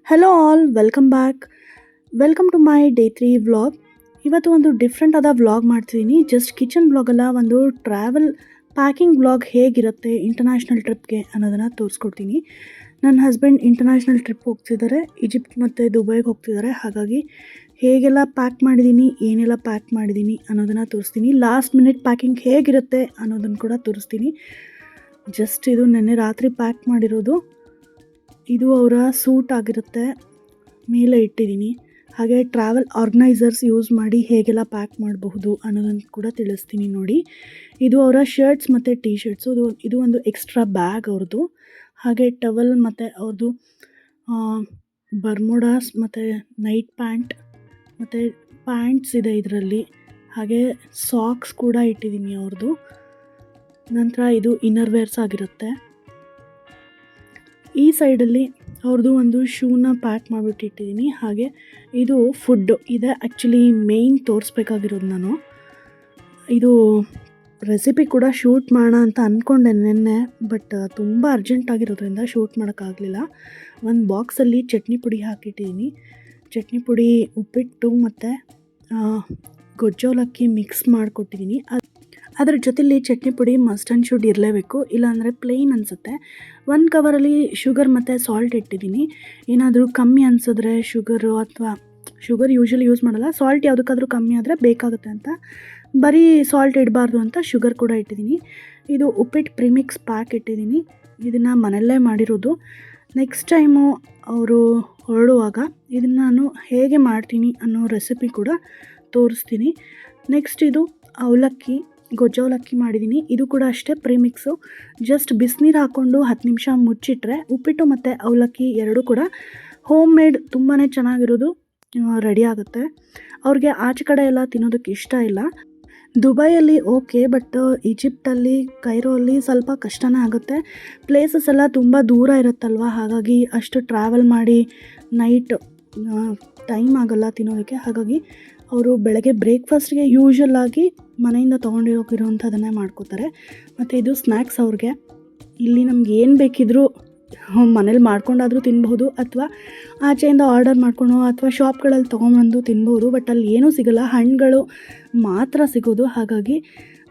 Hello all, welcome back. Welcome to my day 3 vlog. ಇವತ್ತು ಒಂದು different ಆದ vlog ಮಾಡ್ತಿದ್ದೀನಿ. ಜಸ್ಟ್ ಕಿಚನ್ ವ್ಲಾಗ್ ಅಲ್ಲ, ಒಂದು ಟ್ರಾವೆಲ್ ಪ್ಯಾಕಿಂಗ್ ವ್ಲಾಗ್ ಹೇಗಿರುತ್ತೆ ಇಂಟರ್ನ್ಯಾಷನಲ್ ಟ್ರಿಪ್ಗೆ ಅನ್ನೋದನ್ನು ತೋರಿಸ್ಕೊಡ್ತೀನಿ. ನನ್ನ ಹಸ್ಬೆಂಡ್ ಇಂಟರ್ನ್ಯಾಷನಲ್ ಟ್ರಿಪ್ ಹೋಗ್ತಿದ್ದಾರೆ, ಈಜಿಪ್ಟ್ ಮತ್ತು ದುಬೈಗೆ ಹೋಗ್ತಿದ್ದಾರೆ. ಹಾಗಾಗಿ ಹೇಗೆಲ್ಲ ಪ್ಯಾಕ್ ಮಾಡಿದ್ದೀನಿ, ಏನೆಲ್ಲ ಪ್ಯಾಕ್ ಮಾಡಿದ್ದೀನಿ ಅನ್ನೋದನ್ನು ತೋರಿಸ್ತೀನಿ. ಲಾಸ್ಟ್ ಮಿನಿಟ್ ಪ್ಯಾಕಿಂಗ್ ಹೇಗಿರುತ್ತೆ ಅನ್ನೋದನ್ನು ಕೂಡ ತೋರಿಸ್ತೀನಿ. ಜಸ್ಟ್ ಇದು ನೆನ್ನೆ ರಾತ್ರಿ ಪ್ಯಾಕ್ ಮಾಡಿರೋದು. ಇದು ಅವರ ಸೂಟ್ ಆಗಿರುತ್ತೆ, ಮೇಲೆ ಇಟ್ಟಿದ್ದೀನಿ. ಹಾಗೆ ಟ್ರಾವೆಲ್ ಆರ್ಗನೈಸರ್ಸ್ ಯೂಸ್ ಮಾಡಿ ಹೇಗೆಲ್ಲ ಪ್ಯಾಕ್ ಮಾಡಬಹುದು ಅನ್ನೋದನ್ನು ಕೂಡ ತಿಳಿಸ್ತೀನಿ ನೋಡಿ. ಇದು ಅವರ ಶರ್ಟ್ಸ್ ಮತ್ತು ಟೀ ಶರ್ಟ್ಸು. ಇದು ಒಂದು ಎಕ್ಸ್ಟ್ರಾ ಬ್ಯಾಗ್ ಅವ್ರದ್ದು. ಹಾಗೆ ಟವಲ್ ಮತ್ತು ಅವ್ರದ್ದು ಬರ್ಮುಡಾಸ್ ಮತ್ತು ನೈಟ್ ಪ್ಯಾಂಟ್ ಮತ್ತು ಪ್ಯಾಂಟ್ಸ್ ಇದೆ ಇದರಲ್ಲಿ. ಹಾಗೆ ಸಾಕ್ಸ್ ಕೂಡ ಇಟ್ಟಿದ್ದೀನಿ ಅವ್ರದ್ದು. ನಂತರ ಇದು ಇನ್ನರ್ ವೇರ್ಸ್ ಆಗಿರುತ್ತೆ. ಈ ಸೈಡಲ್ಲಿ ಅವ್ರದ್ದು ಒಂದು ಶೂನ ಪ್ಯಾಕ್ ಮಾಡಿಬಿಟ್ಟು ಇಟ್ಟಿದ್ದೀನಿ. ಹಾಗೆ ಇದು ಫುಡ್ಡು ಇದೆ. ಆ್ಯಕ್ಚುಲಿ ಮೇಯ್ನ್ ತೋರಿಸ್ಬೇಕಾಗಿರೋದು ನಾನು. ಇದು ರೆಸಿಪಿ ಕೂಡ ಶೂಟ್ ಮಾಡೋಣ ಅಂತ ಅಂದ್ಕೊಂಡೆ ನೆನ್ನೆ, ಬಟ್ ತುಂಬ ಅರ್ಜೆಂಟಾಗಿರೋದ್ರಿಂದ ಶೂಟ್ ಮಾಡೋಕ್ಕಾಗಲಿಲ್ಲ. ಒಂದು ಬಾಕ್ಸಲ್ಲಿ ಚಟ್ನಿ ಪುಡಿ ಹಾಕಿಟ್ಟಿದ್ದೀನಿ. ಚಟ್ನಿ ಪುಡಿ, ಉಪ್ಪಿಟ್ಟು ಮತ್ತು ಗೊಜ್ಜೋಲಕ್ಕಿ ಮಿಕ್ಸ್ ಮಾಡಿಕೊಟ್ಟಿದ್ದೀನಿ. ಅದರ ಜೊತೆಲಿ ಚಟ್ನಿ ಪುಡಿ ಮಸ್ಟ್ ಆ್ಯಂಡ್ ಶುಡ್ ಇರಲೇಬೇಕು, ಇಲ್ಲಾಂದರೆ ಪ್ಲೇನ್ ಅನಿಸುತ್ತೆ. ಒಂದು ಕವರಲ್ಲಿ ಶುಗರ್ ಮತ್ತು ಸಾಲ್ಟ್ ಇಟ್ಟಿದ್ದೀನಿ. ಏನಾದರೂ ಕಮ್ಮಿ ಅನಿಸಿದ್ರೆ ಶುಗರು, ಅಥವಾ ಶುಗರ್ ಯೂಶ್ವಲಿ ಯೂಸ್ ಮಾಡಲ್ಲ, ಸಾಲ್ಟ್ ಯಾವುದಕ್ಕಾದರೂ ಕಮ್ಮಿ ಆದರೆ ಬೇಕಾಗುತ್ತೆ ಅಂತ, ಬರೀ ಸಾಲ್ಟ್ ಇಡಬಾರ್ದು ಅಂತ ಶುಗರ್ ಕೂಡ ಇಟ್ಟಿದ್ದೀನಿ. ಇದು ಉಪ್ಪಿಟ್ಟು ಪ್ರಿಮಿಕ್ಸ್ ಪ್ಯಾಕ್ ಇಟ್ಟಿದ್ದೀನಿ. ಇದನ್ನು ಮನೆಯಲ್ಲೇ ಮಾಡಿರೋದು. ನೆಕ್ಸ್ಟ್ ಟೈಮು ಅವರು ಹೊರಡುವಾಗ ಇದನ್ನು ನಾನು ಹೇಗೆ ಮಾಡ್ತೀನಿ ಅನ್ನೋ ರೆಸಿಪಿ ಕೂಡ ತೋರಿಸ್ತೀನಿ. ನೆಕ್ಸ್ಟ್ ಇದು ಅವಲಕ್ಕಿ, ಗೊಜ್ಜವಲಕ್ಕಿ ಮಾಡಿದ್ದೀನಿ. ಇದು ಕೂಡ ಅಷ್ಟೇ ಪ್ರಿಮಿಕ್ಸು. ಜಸ್ಟ್ ಬಿಸಿನೀರು ಹಾಕ್ಕೊಂಡು 10 ನಿಮಿಷ ಮುಚ್ಚಿಟ್ರೆ ಉಪ್ಪಿಟ್ಟು ಮತ್ತು ಅವಲಕ್ಕಿ ಎರಡೂ ಕೂಡ ಹೋಮ್ ಮೇಡ್ ತುಂಬಾ ಚೆನ್ನಾಗಿರೋದು ರೆಡಿ ಆಗುತ್ತೆ. ಅವ್ರಿಗೆ ಆಚೆ ಕಡೆ ಎಲ್ಲ ತಿನ್ನೋದಕ್ಕೆ ಇಷ್ಟ ಇಲ್ಲ. ದುಬೈಯಲ್ಲಿ ಓಕೆ, ಬಟ್ ಈಜಿಪ್ಟಲ್ಲಿ, ಕೈರೋ ಅಲ್ಲಿ ಸ್ವಲ್ಪ ಕಷ್ಟನೇ ಆಗುತ್ತೆ. ಪ್ಲೇಸಸ್ ಎಲ್ಲ ತುಂಬ ದೂರ ಇರುತ್ತಲ್ವ, ಹಾಗಾಗಿ ಅಷ್ಟು ಟ್ರಾವೆಲ್ ಮಾಡಿ ನೈಟ್ ಟೈಮ್ ಆಗೋಲ್ಲ ತಿನ್ನೋದಕ್ಕೆ. ಹಾಗಾಗಿ ಅವರು ಬೆಳಗ್ಗೆ ಬ್ರೇಕ್ಫಾಸ್ಟ್ಗೆ ಯೂಶ್ವಲಾಗಿ ಮನೆಯಿಂದ ತೊಗೊಂಡಿರೋಂಥದ್ದನ್ನೇ ಮಾಡ್ಕೋತಾರೆ. ಮತ್ತು ಇದು ಸ್ನ್ಯಾಕ್ಸ್ ಅವ್ರಿಗೆ. ಇಲ್ಲಿ ನಮ್ಗೆ ಏನು ಬೇಕಿದ್ರೂ ಮನೇಲಿ ಮಾಡ್ಕೊಂಡಾದರೂ ತಿನ್ಬಹುದು, ಅಥವಾ ಆಚೆಯಿಂದ ಆರ್ಡರ್ ಮಾಡ್ಕೊಂಡು ಅಥವಾ ಶಾಪ್ಗಳಲ್ಲಿ ತೊಗೊಂಬಂದು ತಿನ್ಬೋದು. ಬಟ್ ಅಲ್ಲಿ ಏನೂ ಸಿಗೋಲ್ಲ, ಹಣ್ಣುಗಳು ಮಾತ್ರ ಸಿಗೋದು. ಹಾಗಾಗಿ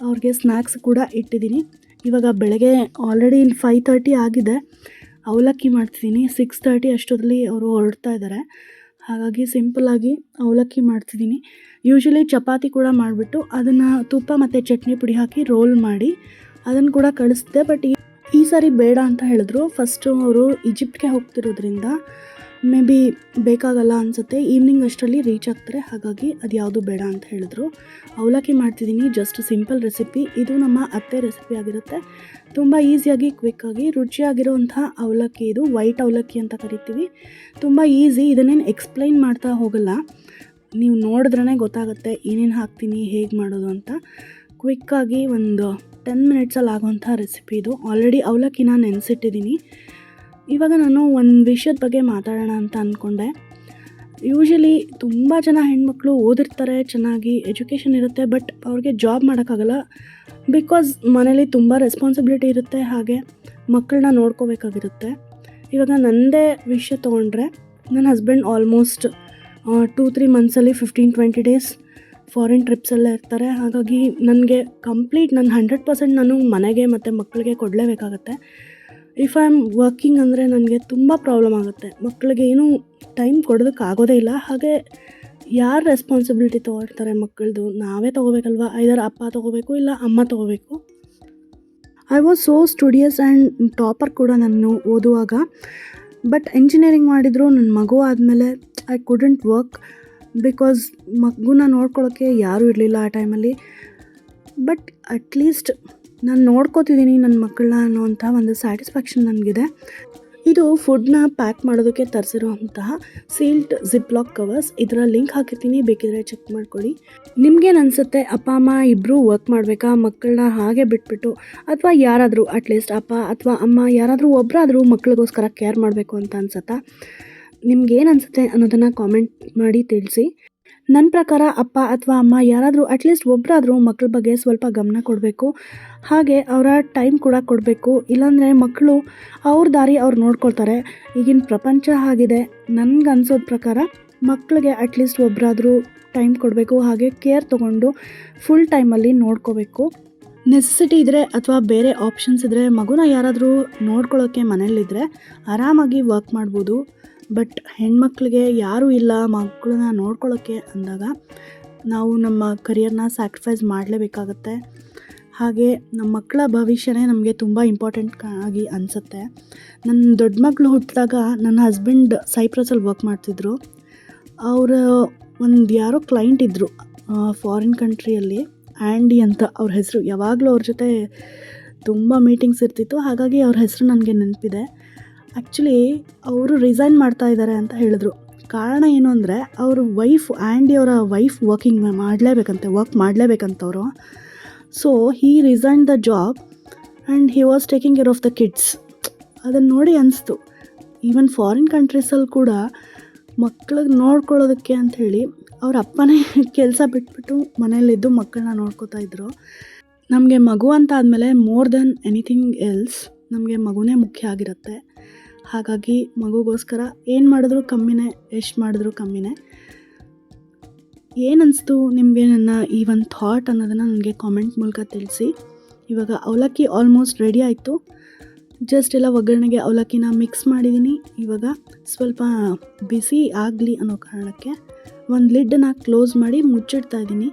ಅವ್ರಿಗೆ ಸ್ನ್ಯಾಕ್ಸ್ ಕೂಡ ಇಟ್ಟಿದ್ದೀನಿ. ಇವಾಗ ಬೆಳಗ್ಗೆ ಆಲ್ರೆಡಿ 5:30 ಆಗಿದೆ. ಅವಲಕ್ಕಿ ಮಾಡ್ತಿದ್ದೀನಿ. 6:30 ಅಷ್ಟೊತ್ತಲ್ಲಿ ಅವರು ಹೊರಡ್ತಾ ಇದ್ದಾರೆ. ಹಾಗಾಗಿ ಸಿಂಪಲ್ಲಾಗಿ ಅವಲಕ್ಕಿ ಮಾಡ್ತಿದ್ದೀನಿ. ಯೂಶ್ವಲಿ ಚಪಾತಿ ಕೂಡ ಮಾಡಿಬಿಟ್ಟು ಅದನ್ನು ತುಪ್ಪ ಮತ್ತು ಚಟ್ನಿ ಪುಡಿ ಹಾಕಿ ರೋಲ್ ಮಾಡಿ ಅದನ್ನು ಕೂಡ ಕಳಿಸ್ದೆ. ಬಟ್ ಈ ಸಾರಿ ಬೇಡ ಅಂತ ಹೇಳಿದ್ರು. ಫಸ್ಟು ಅವರು ಈಜಿಪ್ಟ್ಗೆ ಹೋಗ್ತಿರೋದ್ರಿಂದ ಮೇ ಬಿ ಬೇಕಾಗಲ್ಲ ಅನಿಸುತ್ತೆ, ಈವ್ನಿಂಗ್ ಅಷ್ಟರಲ್ಲಿ ರೀಚ್ ಆಗ್ತಾರೆ. ಹಾಗಾಗಿ ಅದು ಯಾವುದು ಬೇಡ ಅಂತ ಹೇಳಿದ್ರು. ಅವಲಕ್ಕಿ ಮಾಡ್ತಿದ್ದೀನಿ. Just simple recipe. ಇದು ನಮ್ಮ ಅತ್ತೆ ರೆಸಿಪಿ ಆಗಿರುತ್ತೆ. ತುಂಬ ಈಸಿಯಾಗಿ, ಕ್ವಿಕ್ಕಾಗಿ, ರುಚಿಯಾಗಿರೋಂಥ ಅವಲಕ್ಕಿ. ಇದು ವೈಟ್ ಅವಲಕ್ಕಿ ಅಂತ ಕರಿತೀವಿ. ತುಂಬ ಈಸಿ. ಇದನ್ನೇನು ಎಕ್ಸ್ಪ್ಲೈನ್ ಮಾಡ್ತಾ ಹೋಗಲ್ಲ, ನೀವು ನೋಡಿದ್ರೇ ಗೊತ್ತಾಗುತ್ತೆ ಏನೇನು ಹಾಕ್ತೀನಿ, ಹೇಗೆ ಮಾಡೋದು ಅಂತ. ಕ್ವಿಕ್ಕಾಗಿ ಒಂದು 10 ಮಿನಿಟ್ಸಲ್ಲಿ ಆಗೋಂಥ ರೆಸಿಪಿ ಇದು. ಆಲ್ರೆಡಿ ಅವಲಕ್ಕಿನ ನೆನೆಸಿಟ್ಟಿದ್ದೀನಿ. ಇವಾಗ ನಾನು ಒಂದು ವಿಷಯದ ಬಗ್ಗೆ ಮಾತಾಡೋಣ ಅಂತ ಅಂದ್ಕೊಂಡೆ. ಯೂಶ್ವಲಿ ತುಂಬ ಜನ ಹೆಣ್ಮಕ್ಳು ಓದಿರ್ತಾರೆ, ಚೆನ್ನಾಗಿ ಎಜುಕೇಷನ್ ಇರುತ್ತೆ, ಬಟ್ ಅವ್ರಿಗೆ ಜಾಬ್ ಮಾಡೋಕ್ಕಾಗಲ್ಲ. ಬಿಕಾಸ್ ಮನೇಲಿ ತುಂಬ ರೆಸ್ಪಾನ್ಸಿಬಿಲಿಟಿ ಇರುತ್ತೆ, ಹಾಗೆ ಮಕ್ಕಳನ್ನ ನೋಡ್ಕೋಬೇಕಾಗಿರುತ್ತೆ. ಇವಾಗ ನನ್ನದೇ ವಿಷಯ ತೊಗೊಂಡ್ರೆ, ನನ್ನ ಹಸ್ಬೆಂಡ್ ಆಲ್ಮೋಸ್ಟ್ 2-3 ಮಂತ್ಸಲ್ಲಿ 15-20 ಡೇಸ್ ಫಾರಿನ್ ಟ್ರಿಪ್ಸಲ್ಲೇ ಇರ್ತಾರೆ. ಹಾಗಾಗಿ ನನಗೆ ಕಂಪ್ಲೀಟ್ ನನ್ನ 100% ನಾನು ಮನೆಗೆ ಮತ್ತು ಮಕ್ಕಳಿಗೆ ಕೊಡಲೇಬೇಕಾಗತ್ತೆ. ಇಫ್ ಐ ಆಮ್ ವರ್ಕಿಂಗ್ ಅಂದರೆ ನನಗೆ ತುಂಬ ಪ್ರಾಬ್ಲಮ್ ಆಗುತ್ತೆ. ಮಕ್ಕಳಿಗೆ ಏನೂ ಟೈಮ್ ಕೊಡೋದಕ್ಕಾಗೋದೇ ಇಲ್ಲ. ಹಾಗೆ ಯಾರು ರೆಸ್ಪಾನ್ಸಿಬಿಲಿಟಿ ತೊಗೊಳ್ತಾರೆ ಮಕ್ಕಳದು? ನಾವೇ ತೊಗೋಬೇಕಲ್ವ. ಐದರ್ ಅಪ್ಪ ತೊಗೋಬೇಕು, ಇಲ್ಲ ಅಮ್ಮ ತೊಗೋಬೇಕು. I was so studious and topper ಕೂಡ ನಾನು ಓದುವಾಗ. ಬಟ್ ಎಂಜಿನಿಯರಿಂಗ್ ಮಾಡಿದ್ರು ನನ್ನ ಮಗು ಆದಮೇಲೆ ಐ ಕುಡಂಟ್ ವರ್ಕ್, ಬಿಕಾಸ್ ಮಗುನ ನೋಡ್ಕೊಳ್ಳೋಕ್ಕೆ ಯಾರೂ ಇರಲಿಲ್ಲ ಆ ಟೈಮಲ್ಲಿ. ಬಟ್ ಅಟ್ಲೀಸ್ಟ್ ನಾನು ನೋಡ್ಕೋತಿದ್ದೀನಿ ನನ್ನ ಮಕ್ಕಳನ್ನ ಅನ್ನೋವಂಥ ಒಂದು ಸ್ಯಾಟಿಸ್ಫ್ಯಾಕ್ಷನ್ ನನಗಿದೆ. ಇದು ಫುಡ್ನ ಪ್ಯಾಕ್ ಮಾಡೋದಕ್ಕೆ ತರಿಸಿರೋಂತಹ ಸೀಲ್ಡ್ ಜಿಪ್ಲಾಕ್ ಕವರ್ಸ್. ಇದರ ಲಿಂಕ್ ಹಾಕಿರ್ತೀನಿ, ಬೇಕಿದ್ರೆ ಚೆಕ್ ಮಾಡ್ಕೊಳ್ಳಿ. ನಿಮ್ಗೇನು ಅನಿಸುತ್ತೆ, ಅಪ್ಪ ಅಮ್ಮ ಇಬ್ಬರೂ ವರ್ಕ್ ಮಾಡಬೇಕಾ, ಮಕ್ಕಳನ್ನ ಹಾಗೆ ಬಿಟ್ಬಿಟ್ಟು, ಅಥವಾ ಯಾರಾದರೂ ಅಟ್ಲೀಸ್ಟ್ ಅಪ್ಪ ಅಥವಾ ಅಮ್ಮ ಯಾರಾದರೂ ಒಬ್ಬರಾದರೂ ಮಕ್ಕಳಿಗೋಸ್ಕರ ಕೇರ್ ಮಾಡಬೇಕು ಅಂತ ಅನ್ಸುತ್ತಾ? ನಿಮ್ಗೇನು ಅನಿಸುತ್ತೆ ಅನ್ನೋದನ್ನು ಕಾಮೆಂಟ್ ಮಾಡಿ ತಿಳಿಸಿ. ನನ್ನ ಪ್ರಕಾರ ಅಪ್ಪ ಅಥವಾ ಅಮ್ಮ ಯಾರಾದರೂ ಅಟ್ಲೀಸ್ಟ್ ಒಬ್ಬರಾದರೂ ಮಕ್ಕಳ ಬಗ್ಗೆ ಸ್ವಲ್ಪ ಗಮನ ಕೊಡಬೇಕು. ಹಾಗೆ ಅವರ ಟೈಮ್ ಕೂಡ ಕೊಡಬೇಕು. ಇಲ್ಲಾಂದರೆ ಮಕ್ಕಳು ಅವ್ರ ದಾರಿ ಅವ್ರು ನೋಡ್ಕೊಳ್ತಾರೆ. ಈಗಿನ ಪ್ರಪಂಚ ಆಗಿದೆ. ನನಗನ್ಸೋದ ಪ್ರಕಾರ ಮಕ್ಕಳಿಗೆ ಅಟ್ಲೀಸ್ಟ್ ಒಬ್ಬರಾದರೂ ಟೈಮ್ ಕೊಡಬೇಕು. ಹಾಗೆ ಕೇರ್ ತೊಗೊಂಡು ಫುಲ್ ಟೈಮಲ್ಲಿ ನೋಡ್ಕೋಬೇಕು. ನೆಸೆಸಿಟಿ ಇದ್ದರೆ ಅಥವಾ ಬೇರೆ ಆಪ್ಷನ್ಸ್ ಇದ್ದರೆ ಮಗುನ ಯಾರಾದರೂ ನೋಡ್ಕೊಳ್ಳೋಕ್ಕೆ ಮನೇಲಿದ್ದರೆ ಆರಾಮಾಗಿ ವರ್ಕ್ ಮಾಡ್ಬೋದು. ಬಟ್ ಹೆಣ್ಮಕ್ಳಿಗೆ ಯಾರೂ ಇಲ್ಲ ಮಕ್ಕಳನ್ನ ನೋಡ್ಕೊಳ್ಳೋಕ್ಕೆ ಅಂದಾಗ ನಾವು ನಮ್ಮ ಕರಿಯರ್ನ ಸ್ಯಾಕ್ರಿಫೈಸ್ ಮಾಡಲೇಬೇಕಾಗತ್ತೆ. ಹಾಗೆ ನಮ್ಮ ಮಕ್ಕಳ ಭವಿಷ್ಯನೇ ನಮಗೆ ತುಂಬ ಇಂಪಾರ್ಟೆಂಟ್ ಆಗಿ ಅನಿಸುತ್ತೆ. ನನ್ನ ದೊಡ್ಡ ಮಗಳು ಹುಟ್ಟಿದಾಗ ನನ್ನ ಹಸ್ಬೆಂಡ್ ಸೈಪ್ರಸಲ್ಲಿ ವರ್ಕ್ ಮಾಡ್ತಿದ್ರು. ಅವರು ಒಂದು ಯಾರೋ ಕ್ಲೈಂಟ್ ಇದ್ದರು ಫಾರಿನ್ ಕಂಟ್ರಿಯಲ್ಲಿ, ಆ್ಯಂಡಿ ಅಂತ ಅವ್ರ ಹೆಸರು. ಯಾವಾಗಲೂ ಅವ್ರ ಜೊತೆ ತುಂಬ ಮೀಟಿಂಗ್ಸ್ ಇರ್ತಿತ್ತು. ಹಾಗಾಗಿ ಅವ್ರ ಹೆಸರು ನನಗೆ ನೆನಪಿದೆ. ಆ್ಯಕ್ಚುಲಿ ಅವರು ರಿಸೈನ್ ಮಾಡ್ತಾ ಇದ್ದಾರೆ ಅಂತ ಹೇಳಿದ್ರು. ಕಾರಣ ಏನು ಅಂದರೆ ಅವ್ರ ವೈಫ್, ಆ್ಯಂಡಿ ಅವರ ವೈಫ್ ವರ್ಕ್ ಮಾಡಲೇಬೇಕಂತವರು. So he resign the job and he was taking care of the kids. ಅದನ್ನು ನೋಡಿ ಅನಿಸ್ತು, ಈವನ್ ಫಾರಿನ್ ಕಂಟ್ರೀಸಲ್ಲಿ ಕೂಡ ಮಕ್ಕಳಿಗೆ ನೋಡ್ಕೊಳ್ಳೋದಕ್ಕೆ ಅಂಥೇಳಿ ಅವ್ರ ಅಪ್ಪನೇ ಕೆಲಸ ಬಿಟ್ಬಿಟ್ಟು ಮನೇಲಿದ್ದು ಮಕ್ಕಳನ್ನ ನೋಡ್ಕೋತಾ ಇದ್ರು. ನಮಗೆ ಮಗು ಅಂತ ಆದಮೇಲೆ ಮೋರ್ ದೆನ್ ಎನಿಥಿಂಗ್ ಎಲ್ಸ್ ನಮಗೆ ಮಗುನೇ ಮುಖ್ಯ ಆಗಿರುತ್ತೆ. ಹಾಗಾಗಿ ಮಗುಗೋಸ್ಕರ ಏನು ಮಾಡಿದ್ರೂ ಕಮ್ಮಿನೇ, ಎಷ್ಟು ಮಾಡಿದ್ರೂ ಕಮ್ಮಿನೇ. ಏನು ಅನಿಸ್ತು ನಿಮಗೆ ನನ್ನ ಈ ಒಂದು ಥಾಟ್ ಅನ್ನೋದನ್ನು ನನಗೆ ಕಾಮೆಂಟ್ ಮೂಲಕ ತಿಳಿಸಿ. ಇವಾಗ ಅವಲಕ್ಕಿ ಆಲ್ಮೋಸ್ಟ್ ರೆಡಿ ಆಯಿತು. ಜಸ್ಟ್ ಎಲ್ಲ ಒಗ್ಗರಣೆಗೆ ಅವಲಕ್ಕಿನ ಮಿಕ್ಸ್ ಮಾಡಿದ್ದೀನಿ. ಇವಾಗ ಸ್ವಲ್ಪ ಬಿಸಿ ಆಗಲಿ ಅನ್ನೋ ಕಾರಣಕ್ಕೆ ಒಂದು ಲಿಡ್ಡನ್ನು ಕ್ಲೋಸ್ ಮಾಡಿ ಮುಚ್ಚಿಡ್ತಾ ಇದ್ದೀನಿ.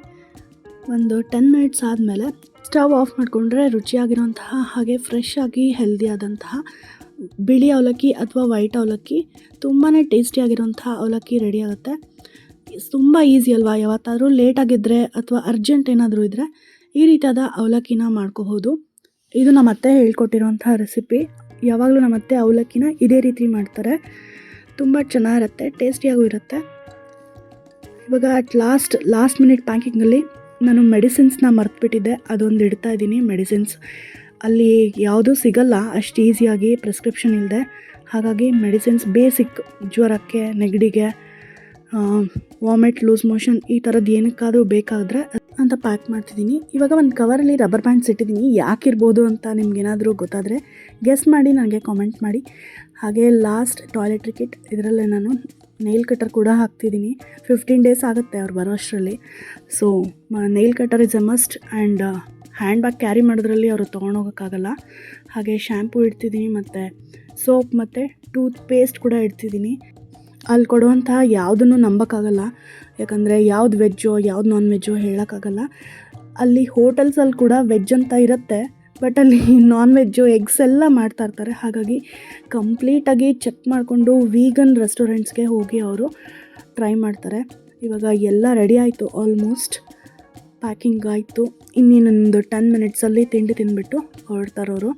ಒಂದು 10 ಮಿನಿಟ್ಸ್ ಆದಮೇಲೆ ಸ್ಟವ್ ಆಫ್ ಮಾಡಿಕೊಂಡ್ರೆ ರುಚಿಯಾಗಿರೋಂತಹ ಹಾಗೆ ಫ್ರೆಶ್ ಆಗಿ ಹೆಲ್ದಿ ಆದಂತಹ ಬಿಳಿ ಅವಲಕ್ಕಿ ಅಥವಾ ವೈಟ್ ಅವಲಕ್ಕಿ, ತುಂಬಾ ಟೇಸ್ಟಿಯಾಗಿರೋಂತಹ ಅವಲಕ್ಕಿ ರೆಡಿ ಆಗುತ್ತೆ. ತುಂಬ ಈಸಿ ಅಲ್ವಾ? ಯಾವತ್ತಾದರೂ ಲೇಟಾಗಿದ್ದರೆ ಅಥವಾ ಅರ್ಜೆಂಟ್ ಏನಾದರೂ ಇದ್ದರೆ ಈ ರೀತಿಯಾದ ಅವಲಕ್ಕಿನ ಮಾಡ್ಕೋಬೋದು. ಇದು ನಮ್ಮ ಅತ್ತೆ ಹೇಳ್ಕೊಟ್ಟಿರೋಂಥ ರೆಸಿಪಿ. ಯಾವಾಗಲೂ ನಮ್ಮ ಅತ್ತೆ ಅವಲಕ್ಕಿನ ಇದೇ ರೀತಿ ಮಾಡ್ತಾರೆ. ತುಂಬ ಚೆನ್ನಾಗಿರುತ್ತೆ, ಟೇಸ್ಟಿಯಾಗೂ ಇರುತ್ತೆ. ಇವಾಗ ಅಟ್ ಲಾಸ್ಟ್ ಮಿನಿಟ್ ಪ್ಯಾಕಿಂಗಲ್ಲಿ ನಾನು ಮೆಡಿಸಿನ್ಸ್ನ ಮರೆತುಬಿಟ್ಟಿದ್ದೆ, ಅದೊಂದು ಇಡ್ತಾ ಇದ್ದೀನಿ. ಮೆಡಿಸಿನ್ಸ್ ಅಲ್ಲಿ ಯಾವುದೂ ಸಿಗಲ್ಲ ಅಷ್ಟು ಈಸಿಯಾಗಿ ಪ್ರಿಸ್ಕ್ರಿಪ್ಷನ್ ಇಲ್ಲದೆ. ಹಾಗಾಗಿ ಮೆಡಿಸಿನ್ಸ್ ಬೇಸಿಕ್ ಜ್ವರಕ್ಕೆ, ನೆಗಡಿಗೆ, ವಾಮಿಟ್, ಲೂಸ್ ಮೋಷನ್ ಈ ಥರದ್ದು ಏನಕ್ಕಾದರೂ ಬೇಕಾದರೆ ಅಂತ ಪ್ಯಾಕ್ ಮಾಡ್ತಿದ್ದೀನಿ. ಇವಾಗ ಒಂದು ಕವರಲ್ಲಿ ರಬ್ಬರ್ ಬ್ಯಾಂಡ್ಸ್ ಇಟ್ಟಿದ್ದೀನಿ. ಯಾಕಿರ್ಬೋದು ಅಂತ ನಿಮ್ಗೇನಾದರೂ ಗೊತ್ತಾದರೆ ಗೆಸ್ ಮಾಡಿ ನನಗೆ ಕಾಮೆಂಟ್ ಮಾಡಿ. ಹಾಗೆ ಲಾಸ್ಟ್ ಟಾಯ್ಲೆಟ್ರಿ ಕಿಟ್, ಇದರಲ್ಲೇ ನಾನು ನೇಲ್ ಕಟರ್ ಕೂಡ ಹಾಕ್ತಿದ್ದೀನಿ. 15 ಡೇಸ್ ಆಗುತ್ತೆ ಅವ್ರು ಬರೋ ಅಷ್ಟರಲ್ಲಿ. So nail cutter is A must. And hand bag carry ಮಾಡೋದ್ರಲ್ಲಿ ಅವರು ತೊಗೊಂಡೋಗೋಕ್ಕಾಗಲ್ಲ. ಹಾಗೆ ಶ್ಯಾಂಪೂ ಇಡ್ತಿದ್ದೀನಿ, ಮತ್ತು ಸೋಪ್ ಮತ್ತು ಟೂತ್ ಪೇಸ್ಟ್ ಕೂಡ ಇಡ್ತಿದ್ದೀನಿ. ಅಲ್ಲಿ ಕೊಡುವಂತಹ ಯಾವುದನ್ನು ನಂಬೋಕ್ಕಾಗಲ್ಲ, ಯಾಕಂದರೆ ಯಾವ್ದು ವೆಜ್ಜೋ ಯಾವ್ದು ನಾನ್ ವೆಜ್ಜೋ ಹೇಳೋಕ್ಕಾಗಲ್ಲ. ಅಲ್ಲಿ ಹೋಟೆಲ್ಸಲ್ಲಿ ಕೂಡ ವೆಜ್ ಅಂತ ಇರುತ್ತೆ, ಬಟ್ ಅಲ್ಲಿ ನಾನ್ ವೆಜ್ಜು, ಎಗ್ಸ್ ಎಲ್ಲ ಮಾಡ್ತಾಯಿರ್ತಾರೆ. ಹಾಗಾಗಿ ಕಂಪ್ಲೀಟಾಗಿ ಚೆಕ್ ಮಾಡಿಕೊಂಡು ವೀಗನ್ ರೆಸ್ಟೋರೆಂಟ್ಸ್ಗೆ ಹೋಗಿ ಅವರು ಟ್ರೈ ಮಾಡ್ತಾರೆ. ಇವಾಗ ಎಲ್ಲ ರೆಡಿ ಆಯಿತು, ಆಲ್ಮೋಸ್ಟ್ ಪ್ಯಾಕಿಂಗ್ ಆಯಿತು. ಇನ್ನೊಂದು 10 ಮಿನಿಟ್ಸಲ್ಲಿ ತಿಂಡಿ ತಿಂದುಬಿಟ್ಟು ಹೊರಡ್ತಾರವರು.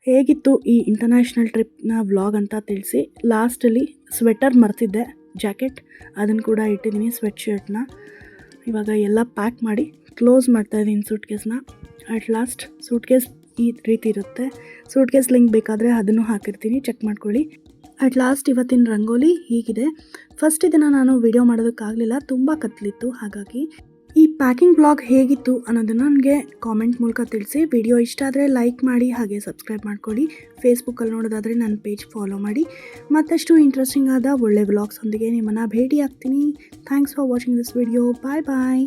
ಹೇಗಿತ್ತು ಈ ಇಂಟರ್ನ್ಯಾಷನಲ್ ಟ್ರಿಪ್ನ ವ್ಲಾಗ್ ಅಂತ ತಿಳಿಸಿ. ಲಾಸ್ಟಲ್ಲಿ ಸ್ವೆಟರ್ ಮರ್ತಿದ್ದೆ, ಜಾಕೆಟ್, ಅದನ್ನು ಕೂಡ ಇಟ್ಟಿದ್ದೀನಿ, ಸ್ವೆಟ್ ಶರ್ಟ್ನ. ಇವಾಗ ಎಲ್ಲ ಪ್ಯಾಕ್ ಮಾಡಿ ಕ್ಲೋಸ್ ಮಾಡ್ತಾಯಿದ್ದೀನಿ ಸೂಟ್ಕೇಸ್ನ. ಅಟ್ ಲಾಸ್ಟ್ ಸೂಟ್ಕೇಸ್ ಈ ರೀತಿ ಇರುತ್ತೆ. ಸೂಟ್ಕೇಸ್ ಲಿಂಕ್ ಬೇಕಾದರೆ ಅದನ್ನು ಹಾಕಿರ್ತೀನಿ, ಚೆಕ್ ಮಾಡ್ಕೊಳ್ಳಿ. ಅಟ್ ಲಾಸ್ಟ್ ಇವತ್ತಿನ ರಂಗೋಲಿ ಹೀಗಿದೆ. ಫಸ್ಟ್ ಇದನ್ನು ನಾನು ವಿಡಿಯೋ ಮಾಡೋದಕ್ಕಾಗಲಿಲ್ಲ, ತುಂಬ ಕತ್ತಲಿತ್ತು. ಹಾಗಾಗಿ ಈ ಪ್ಯಾಕಿಂಗ್ ಬ್ಲಾಗ್ ಹೇಗಿತ್ತು ಅನ್ನೋದನ್ನು ನನಗೆ ಕಾಮೆಂಟ್ ಮೂಲಕ ತಿಳಿಸಿ. ವಿಡಿಯೋ ಇಷ್ಟ ಆದರೆ ಲೈಕ್ ಮಾಡಿ, ಹಾಗೆ ಸಬ್ಸ್ಕ್ರೈಬ್ ಮಾಡ್ಕೊಳ್ಳಿ. ಫೇಸ್ಬುಕ್ಕಲ್ಲಿ ನೋಡೋದಾದರೆ ನನ್ನ ಪೇಜ್ ಫಾಲೋ ಮಾಡಿ. ಮತ್ತಷ್ಟು ಇಂಟ್ರೆಸ್ಟಿಂಗ್ ಆದ ಒಳ್ಳೆ ವ್ಲಾಗ್ಸ್ ಒಂದಿಗೆ ನಿಮ್ಮನ್ನು ಭೇಟಿ ಆಗ್ತೀನಿ. Thanks for watching this video. Bye bye.